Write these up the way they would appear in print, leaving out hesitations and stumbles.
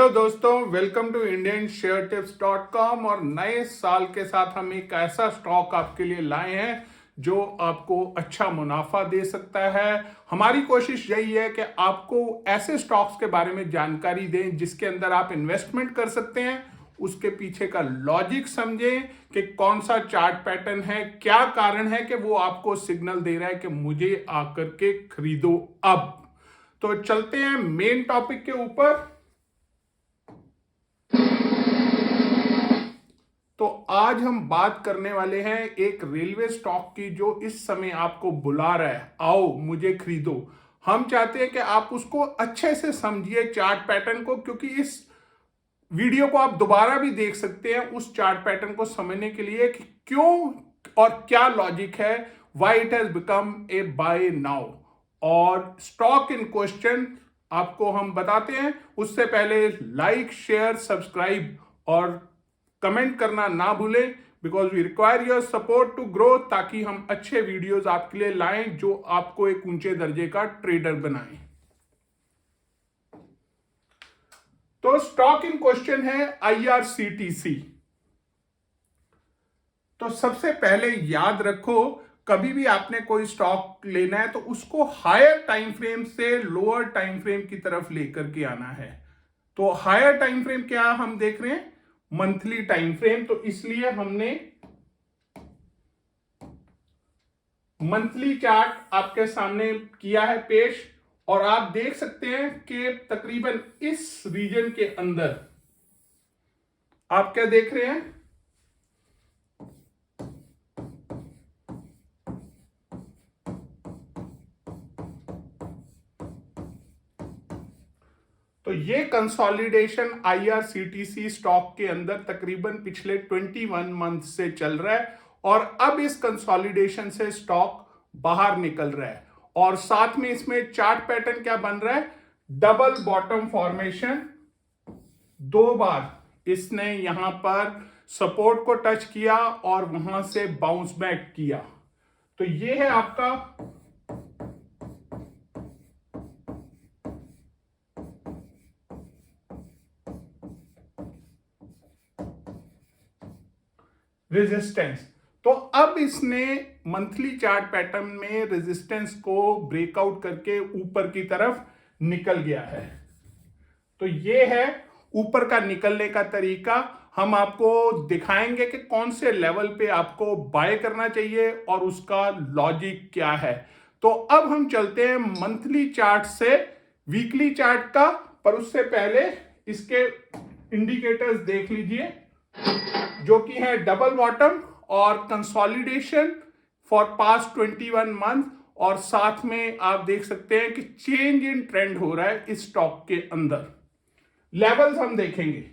Hello दोस्तों, welcome to indiansharetips.com। और नए साल के साथ हम एक ऐसा स्टॉक आपके लिए लाए हैं जो आपको अच्छा मुनाफा दे सकता है। हमारी कोशिश यही है कि आपको ऐसे स्टॉक्स के बारे में जानकारी दें जिसके अंदर आप इन्वेस्टमेंट कर सकते हैं, उसके पीछे का लॉजिक समझें कि कौन सा चार्ट पैटर्न है, क्या कारण है कि वो आपको सिग्नल दे रहा है कि मुझे आकर के खरीदो अब। तो चलते हैं मेन टॉपिक के ऊपर। तो आज हम बात करने वाले हैं एक रेलवे स्टॉक की जो इस समय आपको बुला रहा है, आओ मुझे खरीदो। हम चाहते हैं कि आप उसको अच्छे से समझिए चार्ट पैटर्न को, क्योंकि इस वीडियो को आप दोबारा भी देख सकते हैं उस चार्ट पैटर्न को समझने के लिए कि क्यों और क्या लॉजिक है, why it has become a buy now. और स्टॉक इन क्वेश्चन आपको हम बताते हैं। उससे पहले लाइक, शेयर, सब्सक्राइब और कमेंट करना ना भूलें, because we require your support to grow, ताकि हम अच्छे वीडियोस आपके लिए लाएं जो आपको एक ऊंचे दर्जे का ट्रेडर बनाएं। तो स्टॉक इन क्वेश्चन है IRCTC। तो सबसे पहले याद रखो, कभी भी आपने कोई स्टॉक लेना है तो उसको हायर टाइम फ्रेम से लोअर टाइम फ्रेम की तरफ लेकर के आना है। तो हायर टाइम फ्रेम क्या हम देख रहे हैं, मंथली टाइम फ्रेम। तो इसलिए हमने मंथली चार्ट आपके सामने किया है पेश, और आप देख सकते हैं कि तकरीबन इस रीजन के अंदर आप क्या देख रहे हैं, तो ये कंसोलिडेशन IRCTC स्टॉक के अंदर तकरीबन पिछले 21 मंथ से चल रहा है, और अब इस कंसोलिडेशन से स्टॉक बाहर निकल रहा है। और साथ में इसमें चार्ट पैटर्न क्या बन रहा है, डबल बॉटम फॉर्मेशन। दो बार इसने यहां पर सपोर्ट को टच किया और वहां से बाउंस बैक किया। तो ये है आपका रेजिस्टेंस। तो अब इसने मंथली चार्ट पैटर्न में रेजिस्टेंस को ब्रेकआउट करके ऊपर की तरफ निकल गया है। तो ये है ऊपर का निकलने का तरीका। हम आपको दिखाएंगे कि कौन से लेवल पे आपको बाय करना चाहिए और उसका लॉजिक क्या है। तो अब हम चलते हैं मंथली चार्ट से वीकली चार्ट का, पर उससे पहले इसके इंडिकेटर्स देख लीजिए, जो कि है डबल बॉटम और कंसोलिडेशन फॉर पास्ट 21 मंथ। और साथ में आप देख सकते हैं कि चेंज इन ट्रेंड हो रहा है इस स्टॉक के अंदर। लेवल्स हम देखेंगे।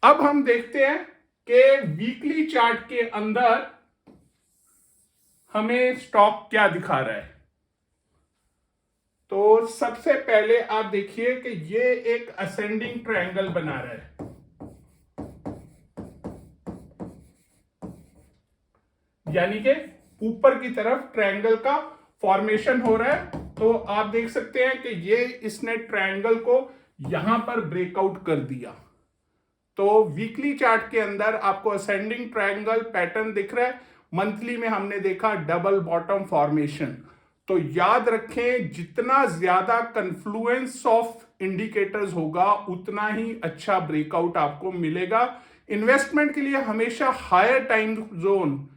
अब हम देखते हैं कि वीकली चार्ट के अंदर हमें स्टॉक क्या दिखा रहा है। तो सबसे पहले आप देखिए कि ये एक असेंडिंग ट्रायंगल बना रहा है, यानी कि ऊपर की तरफ ट्रायंगल का फॉर्मेशन हो रहा है। तो आप देख सकते हैं कि ये इसने ट्रायंगल को यहां पर ब्रेकआउट कर दिया। तो वीकली चार्ट के अंदर आपको असेंडिंग ट्रायंगल पैटर्न दिख रहा है। मंथली में हमने देखा डबल बॉटम फॉर्मेशन। तो याद रखें, जितना ज्यादा कन्फ्लुएंस ऑफ इंडिकेटर्स होगा उतना ही अच्छा ब्रेकआउट आपको मिलेगा। इन्वेस्टमेंट के लिए हमेशा हायर टाइम जोन,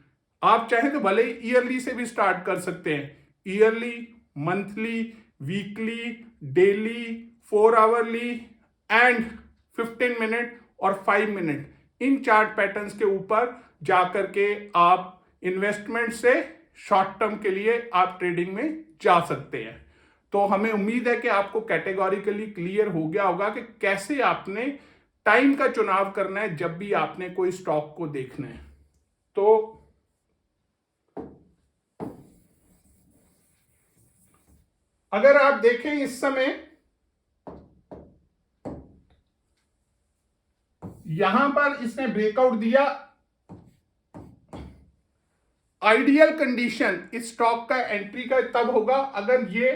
आप चाहें तो भले ही ईयरली से भी स्टार्ट कर सकते हैं, yearly, monthly, weekly, daily, 4 hourly and 15 minute और 5 मिनट, इन चार्ट पैटर्न्स के ऊपर जाकर के आप इन्वेस्टमेंट से शॉर्ट टर्म के लिए आप ट्रेडिंग में जा सकते हैं। तो हमें उम्मीद है कि आपको कैटेगोरिकली क्लियर हो गया होगा कि कैसे आपने टाइम का चुनाव करना है जब भी आपने कोई स्टॉक को देखना है। तो अगर आप देखें इस समय यहां पर इसने ब्रेकआउट दिया, आइडियल कंडीशन इस स्टॉक का एंट्री का तब होगा अगर ये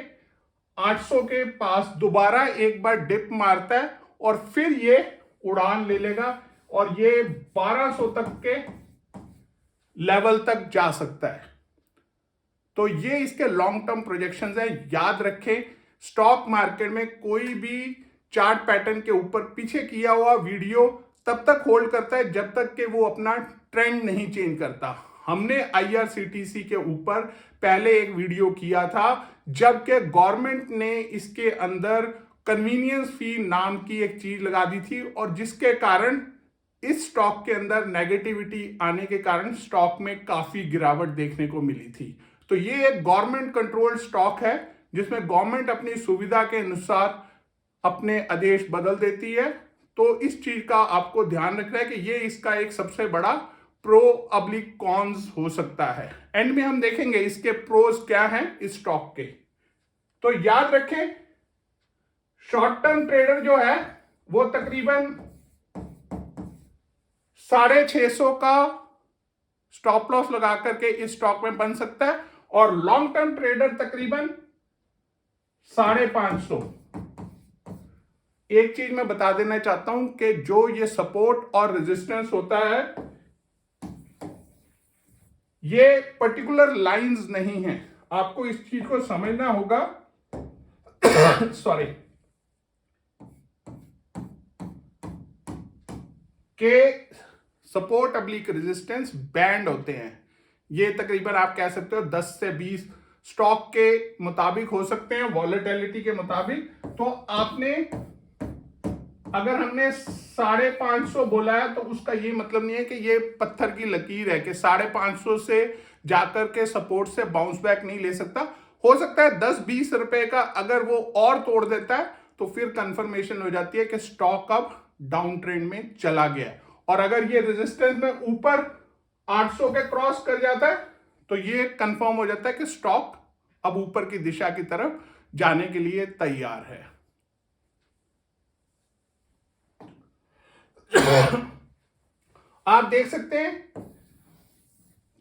800 के पास दोबारा एक बार डिप मारता है और फिर ये उड़ान ले लेगा और ये 1200 तक के लेवल तक जा सकता है। तो ये इसके लॉन्ग टर्म प्रोजेक्शंस हैं। याद रखें, स्टॉक मार्केट में कोई भी चार्ट पैटर्न के ऊपर पीछे किया हुआ वीडियो तब तक होल्ड करता है जब तक कि वो अपना ट्रेंड नहीं चेंज करता। हमने आईआरसीटीसी के ऊपर पहले एक वीडियो किया था जबकि गवर्नमेंट ने इसके अंदर कन्वीनियंस फी नाम की एक चीज लगा दी थी और जिसके कारण इस स्टॉक के अंदर नेगेटिविटी आने के कारण स्टॉक में काफी गिरावट देखने को मिली थी। तो ये एक गवर्नमेंट कंट्रोल्ड स्टॉक है जिसमें गवर्नमेंट अपनी सुविधा के अनुसार अपने आदेश बदल देती है। तो इस चीज का आपको ध्यान रखना है कि ये इसका एक सबसे बड़ा प्रो अब्लिक कॉन्स हो सकता है। एंड में हम देखेंगे इसके प्रोज क्या हैं इस स्टॉक के। तो याद रखें, शॉर्ट टर्म ट्रेडर जो है वो तकरीबन 650 का स्टॉप लॉस लगा करके इस स्टॉक में बन सकता है और लॉन्ग टर्म ट्रेडर तकरीबन 550। एक चीज मैं बता देना चाहता हूं कि जो ये सपोर्ट और रेजिस्टेंस होता है ये पर्टिकुलर लाइंस नहीं है, आपको इस चीज को समझना होगा। सॉरी, के सपोर्ट अब्लिक रेजिस्टेंस बैंड होते हैं। ये तकरीबन आप कह सकते हो 10 से 20 स्टॉक के मुताबिक हो सकते हैं, वॉलेटिलिटी के मुताबिक। तो आपने अगर हमने 550 बोला है तो उसका ये मतलब नहीं है कि ये पत्थर की लकीर है कि 550 से जाकर के सपोर्ट से बाउंस बैक नहीं ले सकता। हो सकता है 10-20 रुपए का अगर वो और तोड़ देता है तो फिर कंफर्मेशन हो जाती है कि स्टॉक अब डाउन ट्रेंड में चला गया। और अगर ये रेजिस्टेंस में ऊपर 800 के क्रॉस कर जाता है तो ये कंफर्म हो जाता है कि स्टॉक अब ऊपर की दिशा की तरफ जाने के लिए तैयार है। आप देख सकते हैं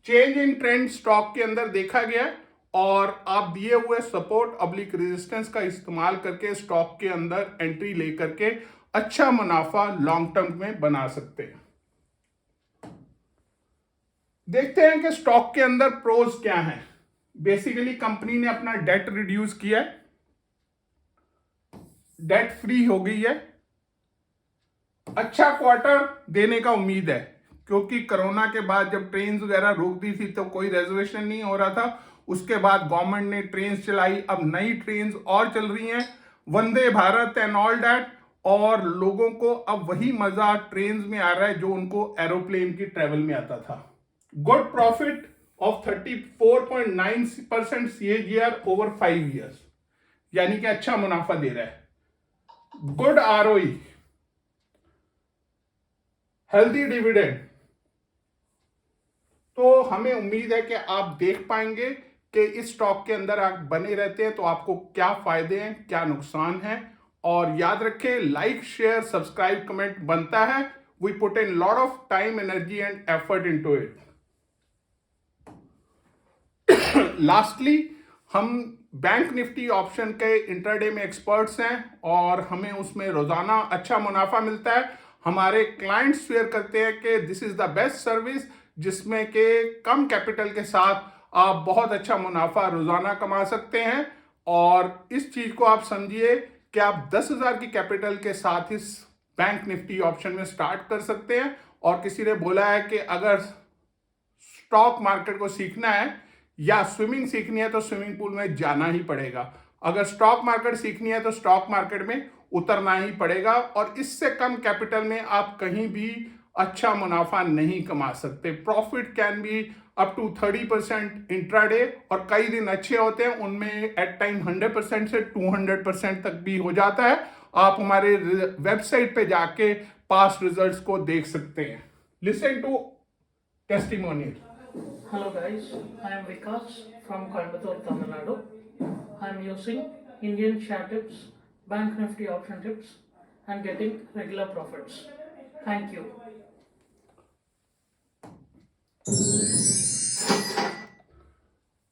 चेंज इन ट्रेंड स्टॉक के अंदर देखा गया है और आप दिए हुए सपोर्ट अब्लिक रेजिस्टेंस का इस्तेमाल करके स्टॉक के अंदर एंट्री लेकर के अच्छा मुनाफा लॉन्ग टर्म में बना सकते हैं। देखते हैं कि स्टॉक के अंदर प्रोज क्या हैं। बेसिकली कंपनी ने अपना डेट रिड्यूस किया है, डेट फ्री हो गई है, अच्छा क्वार्टर देने का उम्मीद है क्योंकि कोरोना के बाद जब ट्रेन वगैरह रोक दी थी तो कोई रिजर्वेशन नहीं हो रहा था। उसके बाद गवर्नमेंट ने ट्रेन चलाई, अब नई ट्रेन और चल रही हैं, Vande Bharat and all that, और लोगों को अब वही मजा ट्रेन में आ रहा है जो उनको एरोप्लेन की ट्रेवल में आता था। Good profit of 34.9% CAGR over 5 years, यानी कि अच्छा मुनाफा दे रहा है। Good ROE, healthy dividend. तो हमें उम्मीद है कि आप देख पाएंगे कि इस स्टॉक के अंदर आप बने रहते हैं तो आपको क्या फायदे हैं, क्या नुकसान है। और याद रखें, लाइक शेयर सब्सक्राइब कमेंट बनता है। We put in lot of time energy and effort into it. Lastly, हम बैंक निफ्टी ऑप्शन के इंट्राडे में एक्सपर्ट्स हैं और हमें उसमें रोजाना अच्छा मुनाफा मिलता है। हमारे क्लाइंट्स शेयर करते हैं कि this is the best service जिसमें कि कम कैपिटल के साथ आप बहुत अच्छा मुनाफा रोजाना कमा सकते हैं। और इस चीज को आप समझिए कि आप 10,000 की कैपिटल के साथ इस बैंक निफ्टी ऑप्शन में स्टार्ट कर सकते हैं। और किसी ने बोला है कि अगर स्टॉक मार्केट को सीखना है या स्विमिंग सीखनी है तो स्विमिंग पूल में जाना ही पड़ेगा। अगर स्टॉक मार्केट सीखनी है तो स्टॉक मार्केट में उतरना ही पड़ेगा और इससे कम कैपिटल में आप कहीं भी अच्छा मुनाफा नहीं कमा सकते। Profit can be up to 30% intraday और कई दिन अच्छे होते हैं उनमें एट टाइम 100% से 200% तक भी हो जाता है। आप हमारे वेबसाइट पे जाके पास्ट रिजल्ट्स को देख सकते हैं। Listen to testimonial. Hello guys, I am Vikas from Coimbatore, Tamil Nadu. I am using Indian share tips, Bank Nifty option tips and getting regular profits. Thank you.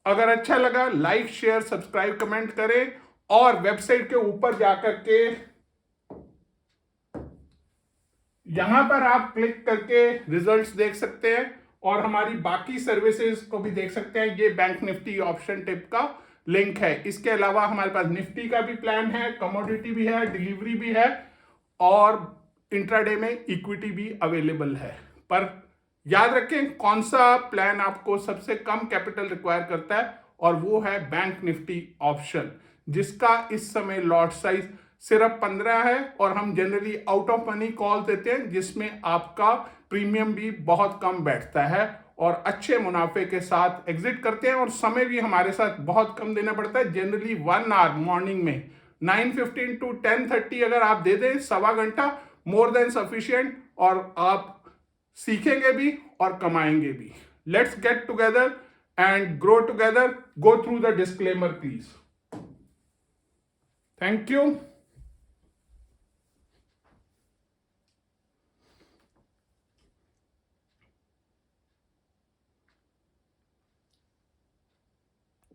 अगर अच्छा लगा like share subscribe comment करें और website के ऊपर जाकर के यहां पर आप क्लिक करके रिजल्ट्स देख सकते हैं और हमारी बाकी सर्विसेज को भी देख सकते हैं। ये बैंक निफ्टी ऑप्शन टिप का लिंक है। इसके अलावा हमारे पास निफ्टी का भी प्लान है, कमोडिटी भी है, डिलीवरी भी है और इंट्राडे में इक्विटी भी अवेलेबल है। पर याद रखें कौन सा प्लान आपको सबसे कम कैपिटल रिक्वायर करता है, और वो है बैंक निफ्टी ऑप्शन, जिसका इस समय लॉट साइज सिर्फ 15 है और हम generally out of money call देते हैं, जिसमें आपका प्रीमियम भी बहुत कम बैठता है और अच्छे मुनाफे के साथ एग्जिट करते हैं। और समय भी हमारे साथ बहुत कम देना पड़ता है, जनरली 1 आवर मॉर्निंग में 9:15 to 10:30 अगर आप दे दें, सवा घंटा, मोर देन सफिशिएंट, और आप सीखेंगे भी और कमाएंगे भी। Let's get together and grow together. Go through the disclaimer please. Thank you.